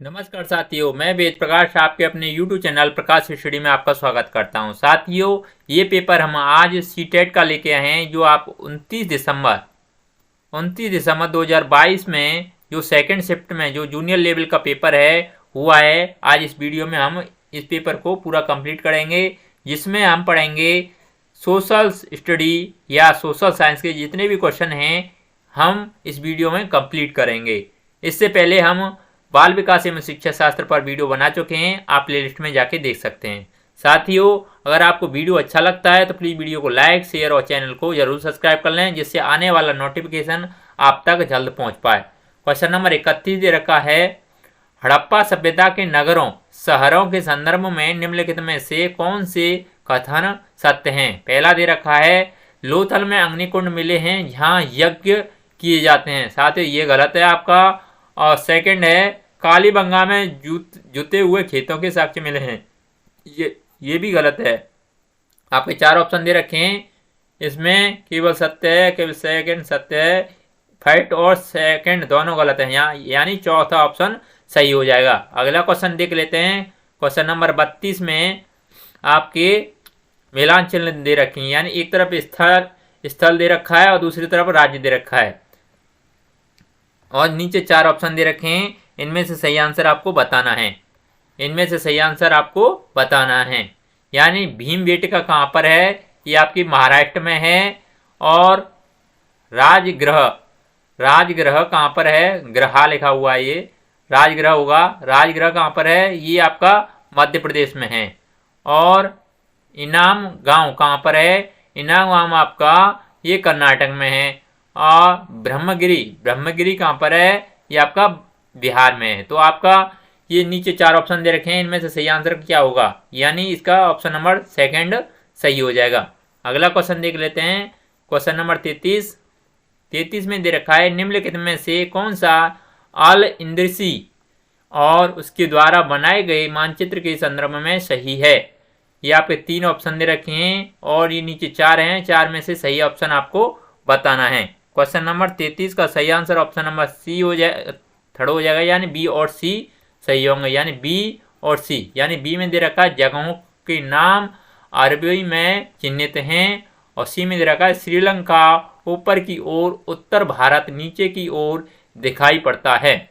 नमस्कार साथियों, मैं वेद प्रकाश आपके अपने YouTube चैनल प्रकाश स्टडी में आपका स्वागत करता हूं। साथियों, ये पेपर हम आज सीटेट का लेके आए हैं जो आप 29 दिसंबर 2022 में जो सेकंड शिफ्ट में जो जूनियर लेवल का पेपर है हुआ है। आज इस वीडियो में हम इस पेपर को पूरा कंप्लीट करेंगे, जिसमें हम पढ़ेंगे सोशल स्टडी या सोशल साइंस के जितने भी क्वेश्चन हैं हम इस वीडियो में कंप्लीट करेंगे। इससे पहले हम बाल विकास एवं शिक्षा शास्त्र पर वीडियो बना चुके हैं, आप प्लेलिस्ट में जाके देख सकते हैं। साथियों, अगर आपको वीडियो अच्छा लगता है तो प्लीज़ वीडियो को लाइक, शेयर और चैनल को जरूर सब्सक्राइब कर लें, जिससे आने वाला नोटिफिकेशन आप तक जल्द पहुंच पाए। क्वेश्चन नंबर 31 दे रखा है, हड़प्पा सभ्यता के नगरों शहरों के संदर्भ में निम्नलिखित में से कौन से कथन सत्य हैं। पहला दे रखा है, लोथल में अग्निकुंड मिले हैं जहाँ यज्ञ किए जाते हैं। साथियों, ये गलत है आपका। और सेकंड है, कालीबंगा में जुते हुए खेतों के साक्ष्य मिले हैं। ये भी गलत है। आपके चार ऑप्शन दे रखे हैं, इसमें केवल सत्य है, केवल सेकंड सत्य है। फर्स्ट और सेकंड दोनों गलत है यहाँ, यानी चौथा ऑप्शन सही हो जाएगा। अगला क्वेश्चन देख लेते हैं। क्वेश्चन नंबर 32 में आपके मिलान चिन्ह दे रखे हैं, यानी एक तरफ स्थल दे रखा है और दूसरी तरफ राज्य दे रखा है, और नीचे चार ऑप्शन दे रखे हैं। इनमें से सही आंसर आपको बताना है। यानी भीमबेटका कहाँ पर है, ये आपकी महाराष्ट्र में है। और राजगृह कहाँ पर है, ग्रहा लिखा हुआ है, ये राजगृह होगा। राजगृह कहाँ पर है, ये आपका मध्य प्रदेश में है। और इनाम गांव कहाँ पर है, इनाम गांव आपका ये कर्नाटक में है। और ब्रह्मगिरी कहाँ पर है, ये आपका बिहार में है। तो आपका ये नीचे चार ऑप्शन दे रखे हैं, इनमें से सही आंसर क्या होगा, यानी इसका ऑप्शन नंबर सेकंड सही हो जाएगा। अगला क्वेश्चन देख लेते हैं। क्वेश्चन नंबर 33 में दे रखा है, निम्नलिखित में से कौन सा अल इंद्रसी और उसके द्वारा बनाए गए मानचित्र के संदर्भ में सही है। ये आपके तीन ऑप्शन दे रखे हैं और ये नीचे चार हैं, चार में से सही ऑप्शन आपको बताना है। क्वेश्चन नंबर 33 का सही आंसर ऑप्शन नंबर सी हो जाए, थर्ड हो जाएगा, यानी बी और सी सही होंगे। यानी बी और सी, यानी बी में दे रखा है जगहों के नाम अरबी में चिन्हित हैं, और सी में दे रखा है श्रीलंका ऊपर की ओर, उत्तर भारत नीचे की ओर दिखाई पड़ता है।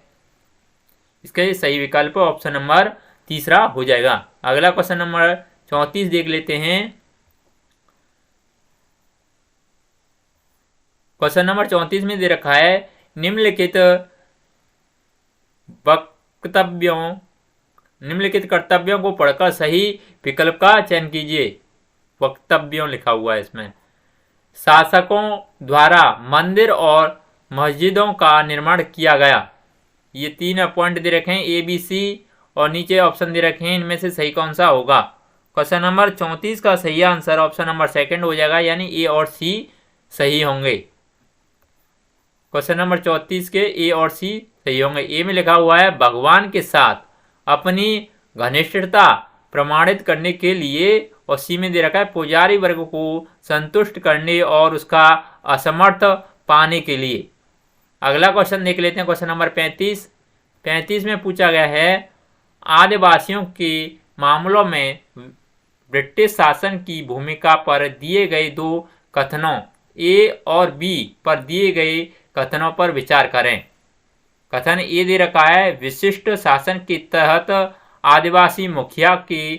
इसका सही विकल्प ऑप्शन नंबर तीसरा हो जाएगा। अगला क्वेश्चन नंबर 34 देख लेते हैं। क्वेश्चन नंबर 34 में दे रखा है, निम्नलिखित कर्तव्यों को पढ़कर सही विकल्प का चयन कीजिए। वक्तव्यों लिखा हुआ है इसमें। शासकों द्वारा मंदिर और मस्जिदों का निर्माण किया गया। ये तीन पॉइंट दे रखे हैं, ए बी सी, और नीचे ऑप्शन दे रखे हैं, इनमें से सही कौन सा होगा। क्वेश्चन नंबर 34 का सही आंसर ऑप्शन नंबर सेकंड हो जाएगा, यानी ए और सी सही होंगे। क्वेश्चन नंबर 34 के ए और सी सही होंगे। ए में लिखा हुआ है, भगवान के साथ अपनी घनिष्ठता प्रमाणित करने के लिए, और सी में दे रखा है पुजारी वर्ग को संतुष्ट करने और उसका असमर्थ पाने के लिए। अगला क्वेश्चन देख लेते हैं। क्वेश्चन नंबर 35 में पूछा गया है, आदिवासियों के मामलों में ब्रिटिश शासन की भूमिका पर दिए गए दो कथनों ए और बी पर दिए गए कथनों पर विचार करें। कथन ए दे रखा है, विशिष्ट शासन के तहत आदिवासी मुखिया के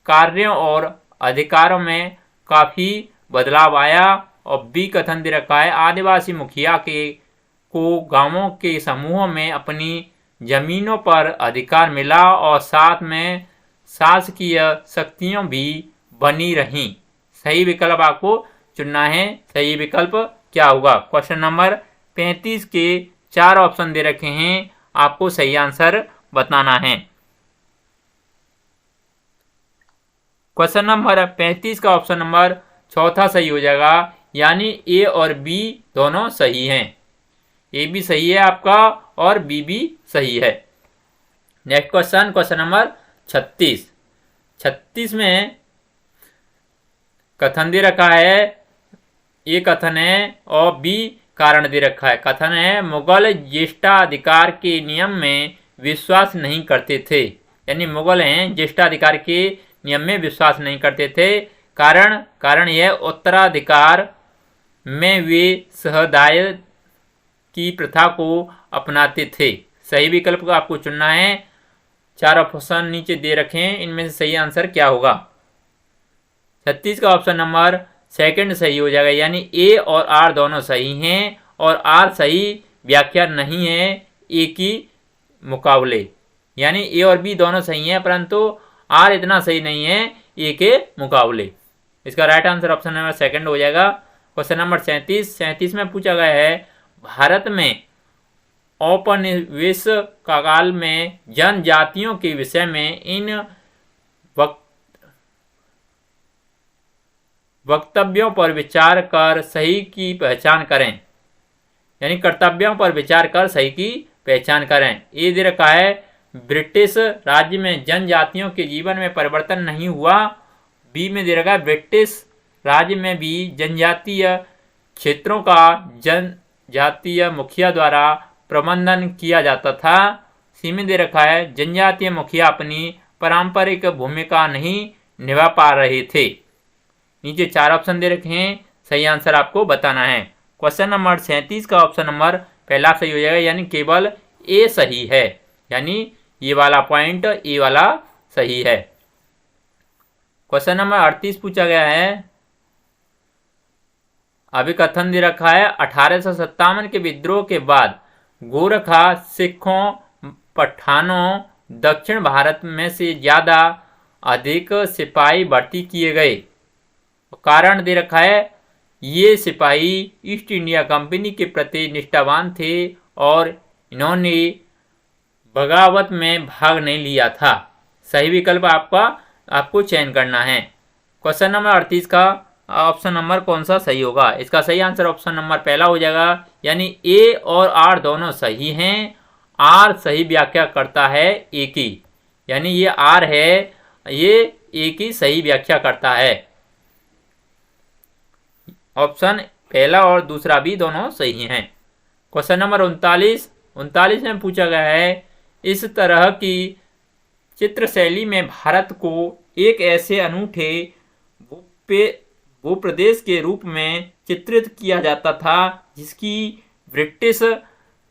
कार्यों और अधिकारों में काफी बदलाव आया। और बी कथन दे रखा है, आदिवासी मुखिया को गांवों के समूहों में अपनी जमीनों पर अधिकार मिला और साथ में शासकीय शक्तियां भी बनी रहीं। सही विकल्प आपको चुनना है। सही विकल्प क्या होगा। क्वेश्चन नंबर 35 के चार ऑप्शन दे रखे हैं, आपको सही आंसर बताना है। क्वेश्चन नंबर 35 का ऑप्शन नंबर चौथा सही हो जाएगा, यानी ए और बी दोनों सही हैं। ए भी सही है आपका और बी भी सही है। नेक्स्ट क्वेश्चन नंबर 36 में कथन दे रखा है, ए कथन है और बी कारण दे रखा है। कथन है, मुगल ज्येष्ठाधिकार के नियम में विश्वास नहीं करते थे। यानी मुगल हैं ज्येष्ठाधिकार के नियम में विश्वास नहीं करते थे। कारण यह उत्तराधिकार में वे सहदाय की प्रथा को अपनाते थे। सही विकल्प को आपको चुनना है। 4 ऑप्शन नीचे दे रखे हैं, इनमें से सही आंसर क्या होगा। 36 का ऑप्शन नंबर सेकंड सही हो जाएगा, यानी ए और आर दोनों सही हैं और आर सही व्याख्या नहीं है ए की मुकाबले। यानी ए और बी दोनों सही हैं परंतु आर इतना सही नहीं है ए के मुकाबले। इसका right answer option number second हो जाएगा। क्वेश्चन नंबर 37 में पूछा गया है, भारत में औपनिवेश काल में जनजातियों के विषय में इन वक्तव्यों पर विचार कर सही की पहचान करें। यानी कर्तव्यों पर विचार कर सही की पहचान करें। ये दे रखा है, ब्रिटिश राज्य में जनजातियों के जीवन में परिवर्तन नहीं हुआ। बी में दे रखा है, ब्रिटिश राज्य में भी जनजातीय क्षेत्रों का जनजातीय मुखिया द्वारा प्रबंधन किया जाता था। सी में दे रखा है, जनजातीय मुखिया अपनी पारंपरिक भूमिका नहीं निभा पा रहे थे। नीचे 4 ऑप्शन दे रखे हैं, सही आंसर आपको बताना है। क्वेश्चन नंबर 37 का ऑप्शन नंबर पहला सही हो जाएगा, यानी केवल ए सही है। यानी ये वाला पॉइंट ए वाला सही है। क्वेश्चन नंबर 38 पूछा गया है, अभिकथन दे रखा है, 1857 के विद्रोह के बाद गोरखा, सिखों, पठानों दक्षिण भारत में से ज्यादा अधिक सिपाही भर्ती किए गए। कारण दे रखा है, ये सिपाही ईस्ट इंडिया कंपनी के प्रति निष्ठावान थे और इन्होंने बगावत में भाग नहीं लिया था। सही विकल्प आपको चयन करना है। क्वेश्चन नंबर 38 का ऑप्शन नंबर कौन सा सही होगा। इसका सही आंसर ऑप्शन नंबर पहला हो जाएगा, यानी ए और आर दोनों सही हैं। आर सही व्याख्या करता है ए की, यानी ये आर है, ये ए की सही व्याख्या करता है। ऑप्शन पहला और दूसरा भी दोनों सही हैं। क्वेश्चन नंबर 39 में पूछा गया है, इस तरह की चित्र शैली में भारत को एक ऐसे अनूठे भूप्रदेश के रूप में चित्रित किया जाता था जिसकी ब्रिटिश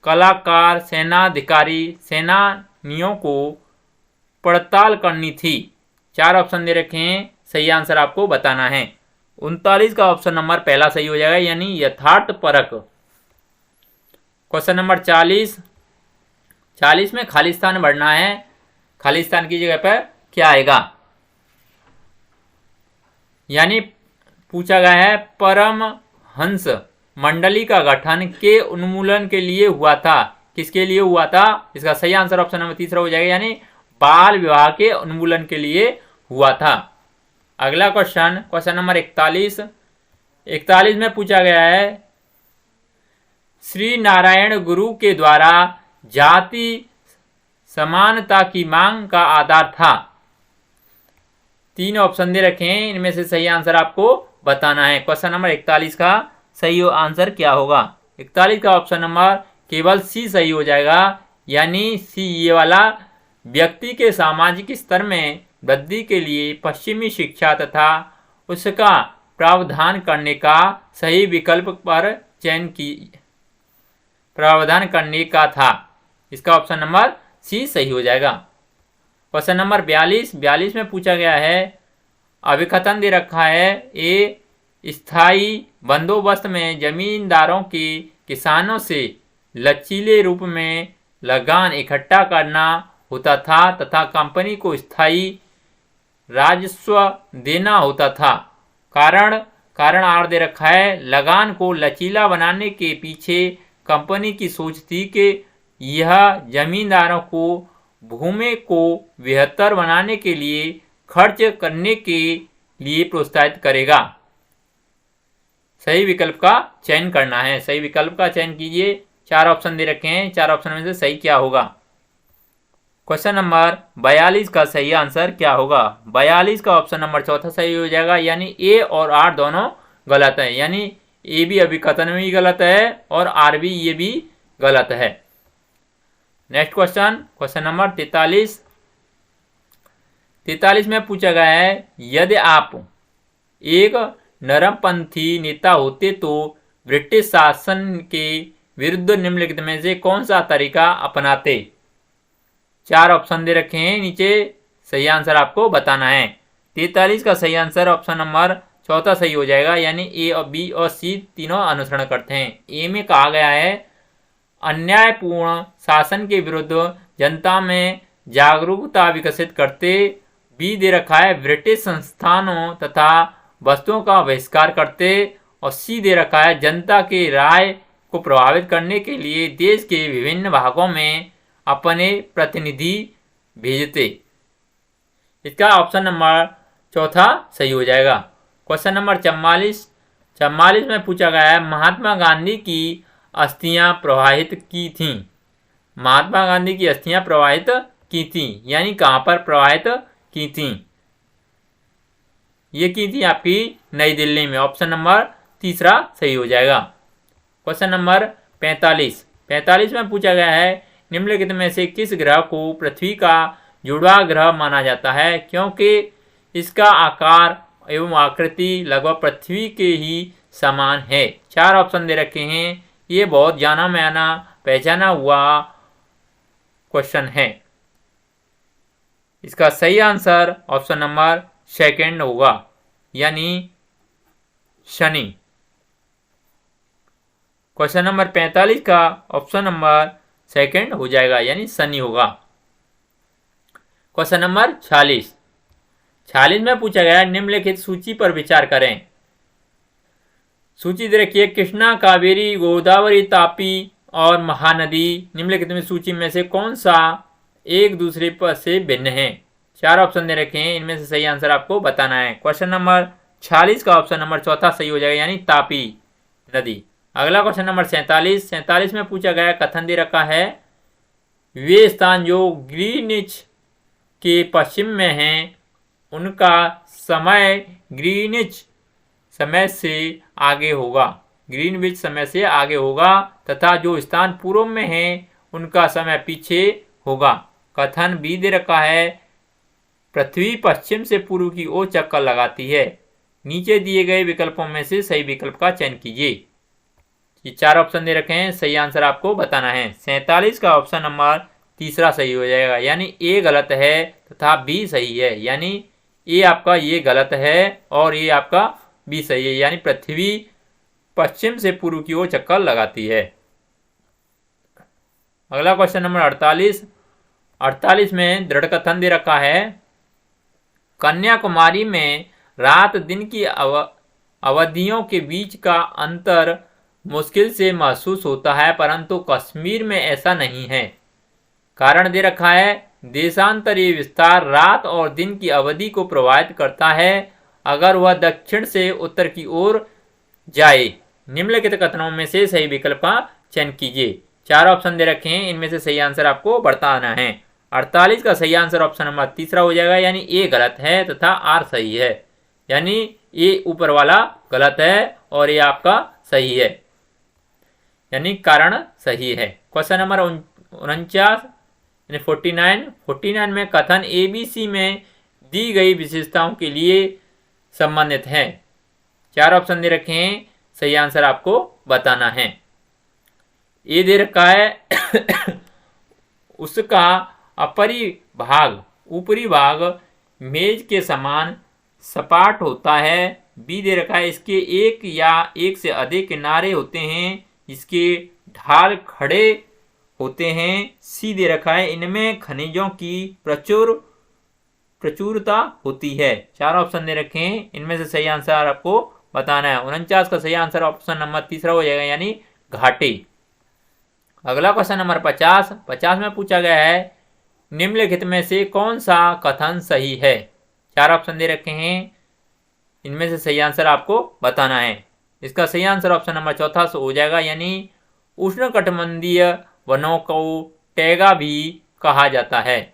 कलाकार, सेनाधिकारी, सेनानियों को पड़ताल करनी थी। 4 ऑप्शन दे रखे हैं, सही आंसर आपको बताना है। 39 का ऑप्शन नंबर पहला सही हो जाएगा, यानी यथार्थ परक। क्वेश्चन नंबर 40 में खालिस्तान बढ़ना है। खालिस्तान की जगह पर क्या आएगा। यानी पूछा गया है, परमहंस मंडली का गठन के उन्मूलन के लिए हुआ था। किसके लिए हुआ था। इसका सही आंसर ऑप्शन नंबर तीसरा हो जाएगा, यानी बाल विवाह के उन्मूलन के लिए हुआ था। अगला क्वेश्चन नंबर 41 में पूछा गया है, श्री नारायण गुरु के द्वारा जाति समानता की मांग का आधार था। 3 ऑप्शन दे रखे हैं, इनमें से सही आंसर आपको बताना है। क्वेश्चन नंबर 41 का सही आंसर क्या होगा। 41 का ऑप्शन नंबर केवल सी सही हो जाएगा, यानी सी ये वाला, व्यक्ति के सामाजिक स्तर में वृद्धि के लिए पश्चिमी शिक्षा तथा उसका प्रावधान करने का सही विकल्प पर प्रावधान करने का था। इसका ऑप्शन नंबर सी सही हो जाएगा। क्वेश्चन नंबर 42 में पूछा गया है, अभिकथन दे रखा है, ए स्थायी बंदोबस्त में जमींदारों के किसानों से लचीले रूप में लगान इकट्ठा करना होता था तथा कंपनी को स्थायी राजस्व देना होता था। कारण आर दे रखा है, लगान को लचीला बनाने के पीछे कंपनी की सोच थी कि यह जमींदारों को भूमि को बेहतर बनाने के लिए खर्च करने के लिए प्रोत्साहित करेगा। सही विकल्प का चयन करना है। सही विकल्प का चयन कीजिए। 4 ऑप्शन दे रखे हैं, 4 ऑप्शन में से सही क्या होगा। क्वेश्चन नंबर 42 का सही आंसर क्या होगा। 42 का ऑप्शन नंबर चौथा सही हो जाएगा, यानी ए और आर दोनों गलत है। यानी ए भी अभिकथन में भी गलत है और आर भी ये भी गलत है। Next question, question number 43। 43 में पूछा गया है, यदि आप एक नरमपंथी नेता होते तो ब्रिटिश शासन के विरुद्ध निम्नलिखित में से कौन सा तरीका अपनाते। 4 ऑप्शन दे रखे हैं नीचे, सही आंसर आपको बताना है। 43 का सही आंसर ऑप्शन नंबर चौथा सही हो जाएगा, यानी ए और बी और सी तीनों अनुसरण करते हैं। ए में कहा गया है, अन्यायपूर्ण शासन के विरुद्ध जनता में जागरूकता विकसित करते। बी दे रखा है, ब्रिटिश संस्थानों तथा वस्तुओं का बहिष्कार करते। और सी दे रखा है, जनता की राय को प्रभावित करने के लिए देश के विभिन्न भागों में अपने प्रतिनिधि भेजते। इसका ऑप्शन नंबर चौथा सही हो जाएगा। क्वेश्चन नंबर 44 में पूछा गया है, महात्मा गांधी की अस्थियां प्रवाहित की थीं। महात्मा गांधी की अस्थियां प्रवाहित की थीं, यानी कहां पर प्रवाहित की थीं। ये की थी आपकी नई दिल्ली में। ऑप्शन नंबर तीसरा सही हो जाएगा। क्वेश्चन नंबर 45 में पूछा गया है, निम्नलिखित में से किस ग्रह को पृथ्वी का जुड़वा ग्रह माना जाता है, क्योंकि इसका आकार एवं आकृति लगभग पृथ्वी के ही समान है। 4 ऑप्शन दे रखे हैं। ये बहुत जाना माना पहचाना हुआ क्वेश्चन है। इसका सही आंसर ऑप्शन नंबर सेकंड होगा, यानी शनि। क्वेश्चन नंबर 45 का ऑप्शन नंबर सेकंड हो जाएगा, यानी शनि होगा। क्वेश्चन नंबर 46 में पूछा गया, निम्नलिखित सूची पर विचार करें। सूची दे रखिए, कृष्णा, कावेरी, गोदावरी, तापी और महानदी निम्नलिखित में सूची में से कौन सा एक दूसरे पर से भिन्न है। 4 ऑप्शन दे रखे हैं, इनमें से सही आंसर आपको बताना है। क्वेश्चन नंबर 46 का ऑप्शन नंबर चौथा सही हो जाएगा, यानी तापी नदी। अगला क्वेश्चन नंबर 47 में पूछा गया, कथन दे रखा है, वे स्थान जो ग्रीनिच के पश्चिम में हैं उनका समय ग्रीनिच समय से आगे होगा। ग्रीनविच समय से आगे होगा, तथा जो स्थान पूर्व में है उनका समय पीछे होगा। कथन बी दे रखा है, पृथ्वी पश्चिम से पूर्व की ओर चक्कर लगाती है। नीचे दिए गए विकल्पों में से सही विकल्प का चयन कीजिए। ये 4 ऑप्शन दे रखे हैं, सही आंसर आपको बताना है। 47 का ऑप्शन नंबर तीसरा सही हो जाएगा, यानी ए गलत है तथा बी सही है। यानी ए आपका ये गलत है और ये आपका बी सही है, यानी पृथ्वी पश्चिम से पूर्व की ओर चक्कर लगाती है। अगला क्वेश्चन नंबर 48 में दृढ़ कथन दे रखा है, कन्याकुमारी में रात दिन की अवधियों के बीच का अंतर मुश्किल से महसूस होता है, परंतु कश्मीर में ऐसा नहीं है। कारण दे रखा है, देशांतरीय विस्तार रात और दिन की अवधि को प्रभावित करता है अगर वह दक्षिण से उत्तर की ओर जाए। निम्नलिखित कथनों में से सही विकल्प का चयन कीजिए। 4 ऑप्शन दे रखे हैं, इनमें से सही आंसर आपको बताना है। 48 का सही आंसर ऑप्शन नंबर तीसरा हो जाएगा, यानी ए गलत है तथा आर सही है। यानी ए ऊपर वाला गलत है और ये आपका सही है, यानी कारण सही है। क्वेश्चन नंबर 49 में कथन ABC में दी गई विशेषताओं के लिए संबंधित है। 4 ऑप्शन दे रखे हैं, सही आंसर आपको बताना है। ए दे रखा है उसका ऊपरी भाग मेज के समान सपाट होता है। बी दे रखा है, इसके एक या एक से अधिक किनारे होते हैं, इसके ढाल खड़े होते हैं। सी दे रखा है, इनमें खनिजों की प्रचुरता होती है। 4 ऑप्शन दे रखे हैं, इनमें से सही आंसर आपको बताना है। 49 का सही आंसर ऑप्शन नंबर तीसरा हो जाएगा, यानी घाटी। अगला क्वेश्चन नंबर 50 में पूछा गया है, निम्नलिखित में से कौन सा कथन सही है। 4 ऑप्शन दे रखे हैं, इनमें से सही आंसर आपको बताना है। इसका सही आंसर ऑप्शन नंबर चौथा हो जाएगा, यानी उष्णकटिबंधीय वनों को टैगा भी कहा जाता है।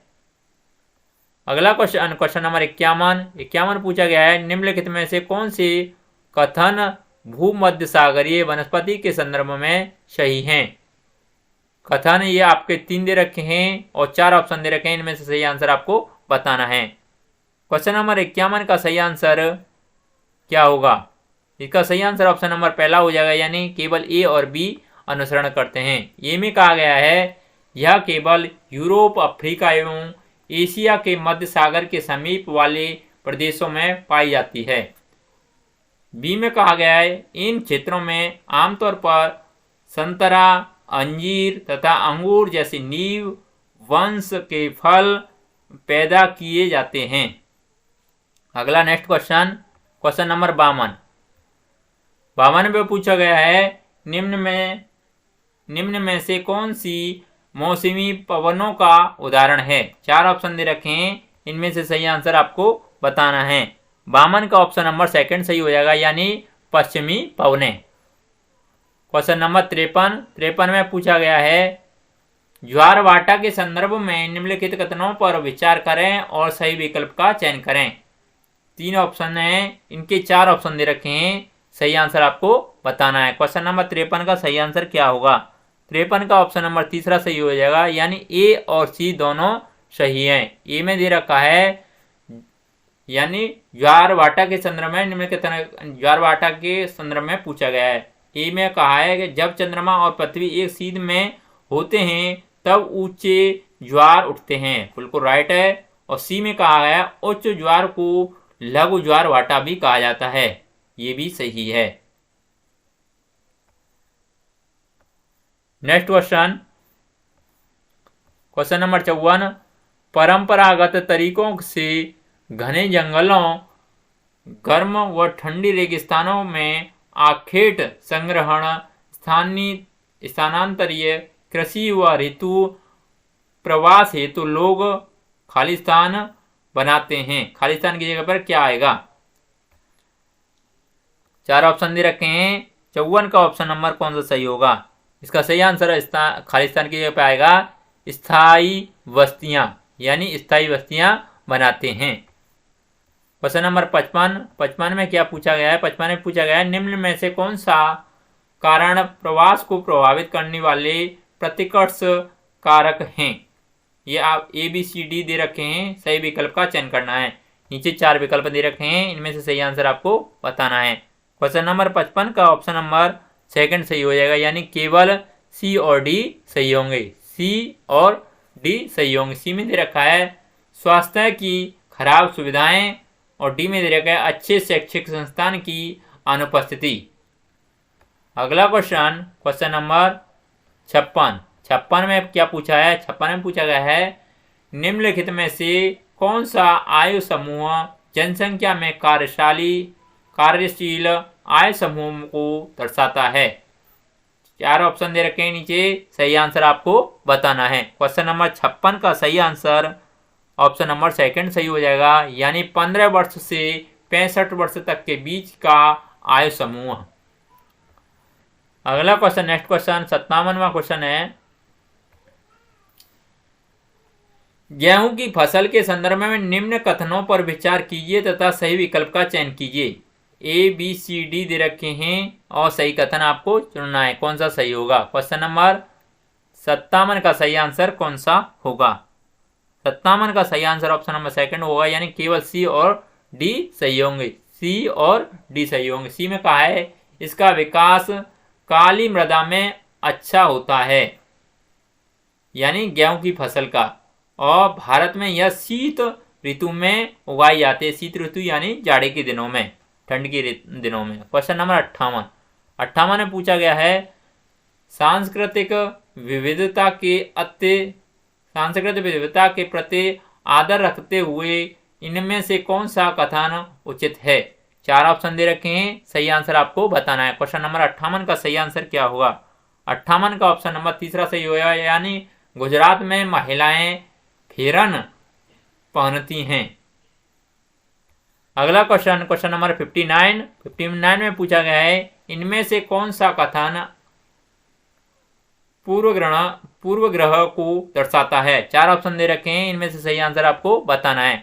अगला क्वेश्चन नंबर 51 पूछा गया है, निम्नलिखित में से कौन से कथन भूमध्य सागरीय वनस्पति के संदर्भ में सही हैं। कथन ये आपके 3 दे रखे हैं और 4 ऑप्शन दे रखे हैं, इनमें से सही आंसर आपको बताना है। क्वेश्चन नंबर 51 का सही आंसर क्या होगा? इसका सही आंसर ऑप्शन नंबर पहला हो जाएगा, यानी केवल ए और बी अनुसरण करते हैं। ये में कहा गया है यह केवल यूरोप, अफ्रीका एवं एशिया के मध्य सागर के समीप वाले प्रदेशों में पाई जाती है। बी में कहा गया है इन क्षेत्रों में आमतौर पर संतरा, अंजीर तथा अंगूर जैसे नींव वंश के फल पैदा किए जाते हैं। अगला नेक्स्ट क्वेश्चन, क्वेश्चन नंबर 52 में पूछा गया है निम्न में से कौन सी मौसमी पवनों का उदाहरण है? 4 ऑप्शन दे रखे हैं, इनमें से सही आंसर आपको बताना है। 52 का ऑप्शन नंबर सेकंड सही हो जाएगा, यानी पश्चिमी पवने। क्वेश्चन नंबर 53 में पूछा गया है ज्वारभाटा के संदर्भ में निम्नलिखित कथनों पर विचार करें और सही विकल्प का चयन करें। 3 ऑप्शन है, इनके 4 ऑप्शन दे रखे हैं, सही आंसर आपको बताना है। क्वेश्चन नंबर 53 का सही आंसर क्या होगा? 53 का ऑप्शन नंबर तीसरा सही हो जाएगा, यानी ए और सी दोनों सही है। ए में दे रखा है यानी ज्वारभाटा के संदर्भ में निम्नलिखित ज्वारभाटा के संदर्भ में पूछा गया है। ए में कहा है कि जब चंद्रमा और पृथ्वी एक सीध में होते हैं तब ऊंचे ज्वार उठते हैं, बिल्कुल राइट है। और सी में कहा गया उच्च ज्वार को लघु ज्वारभाटा भी कहा जाता है, ये भी सही है। नेक्स्ट क्वेश्चन, क्वेश्चन नंबर 54 परंपरागत तरीकों से घने जंगलों, गर्म व ठंडी रेगिस्तानों में आखेट संग्रहण, स्थानांतरीय कृषि व ऋतु प्रवास हेतु लोग खालिस्तान बनाते हैं। खालिस्तान की जगह पर क्या आएगा? 4 ऑप्शन दे रखे हैं, 54 का ऑप्शन नंबर कौन सा सही होगा? इसका सही आंसर खालिस्तान की जगह पर आएगा स्थायी बस्तियां, यानी स्थायी बस्तियां बनाते हैं। क्वेश्चन नंबर 55 में क्या पूछा गया है? 55 में पूछा गया है निम्न में से कौन सा कारण प्रवास को प्रभावित करने वाले प्रतिकर्ष कारक हैं? ये आप ABCD दे रखे हैं, सही विकल्प का चयन करना है। नीचे 4 विकल्प दे रखे हैं, इनमें से सही आंसर आपको बताना है। क्वेश्चन नंबर 55 का ऑप्शन नंबर सेकंड सही हो जाएगा, यानी केवल सी और डी सही होंगे। सी और डी सही होंगे। सी में दे रखा है स्वास्थ्य की खराब सुविधाएं और डी में दे रखा है अच्छे शैक्षिक संस्थान की अनुपस्थिति। अगला क्वेश्चन, क्वेश्चन नंबर 56 में क्या पूछा है? 56 में पूछा गया है निम्नलिखित में से कौन सा आयु समूह जनसंख्या में कार्यशील आय समूह को दर्शाता है? 4 ऑप्शन दे रखे हैं नीचे, सही आंसर आपको बताना है। क्वेश्चन नंबर 56 का सही आंसर ऑप्शन नंबर सेकंड सही हो जाएगा, यानी 15 वर्ष से 65 वर्ष तक के बीच का आयु समूह। अगला क्वेश्चन, नेक्स्ट क्वेश्चन 57वां क्वेश्चन है गेहूं की फसल के संदर्भ में निम्न कथनों पर विचार कीजिए तथा सही विकल्प का चयन कीजिए। ABCD दे रखे हैं और सही कथन आपको चुनना है, कौन सा सही होगा? क्वेश्चन नंबर 57 का सही आंसर कौन सा होगा? 57 का सही आंसर ऑप्शन नंबर सेकंड होगा, यानी केवल सी और डी सही होंगे। सी और डी सही होंगे। सी में कहा है इसका विकास काली मृदा में अच्छा होता है, यानी गेहूं की फसल का, और भारत में यह शीत ऋतु में उगाई जाती है। शीत ऋतु यानी जाड़े के दिनों में, ठंड के दिनों में। क्वेश्चन नंबर 58 में पूछा गया है सांस्कृतिक विविधता के प्रति आदर रखते हुए इनमें से कौन सा कथन उचित है? 4 ऑप्शन दे रखे हैं, सही आंसर आपको बताना है। क्वेश्चन नंबर 58 का सही आंसर क्या होगा? 58 का ऑप्शन नंबर तीसरा सही होगा, यानी गुजरात में महिलाएं फेरन पहनती हैं। अगला क्वेश्चन, क्वेश्चन नंबर 59 में पूछा गया है इनमें से कौन सा कथन पूर्व ग्रह को दर्शाता है? 4 ऑप्शन दे रखे हैं, इनमें से सही आंसर आपको बताना है।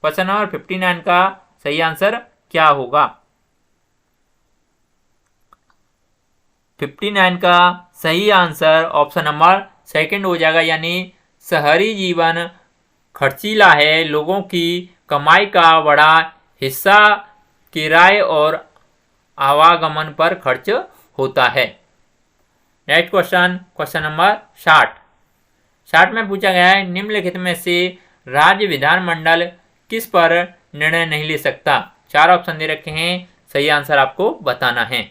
क्वेश्चन नंबर 59 का सही आंसर क्या होगा? 59 का सही आंसर ऑप्शन नंबर सेकंड हो जाएगा, यानी शहरी जीवन खर्चीला है, लोगों की कमाई का बड़ा हिस्सा किराए और आवागमन पर खर्च होता है। नेक्स्ट क्वेश्चन नंबर 60 में पूछा गया है, निम्नलिखित में से राज्य विधानमंडल किस पर निर्णय नहीं ले सकता। 4 ऑप्शन दे रखे हैं, सही आंसर आपको बताना है।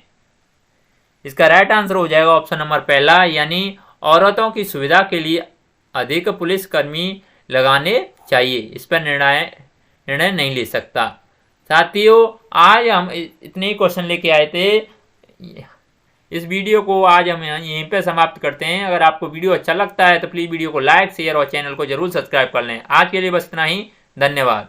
इसका राइट आंसर हो जाएगा ऑप्शन नंबर पहला, यानी औरतों की सुविधा के लिए अधिक पुलिस कर्मी लगाने चाहिए, इस पर निर्णय नहीं ले सकता। साथियों, आज हम इतने ही क्वेश्चन लेके आए थे। इस वीडियो को आज हम यहीं पे समाप्त करते हैं। अगर आपको वीडियो अच्छा लगता है तो प्लीज़ वीडियो को लाइक, शेयर और चैनल को जरूर सब्सक्राइब कर लें। आज के लिए बस इतना ही, धन्यवाद।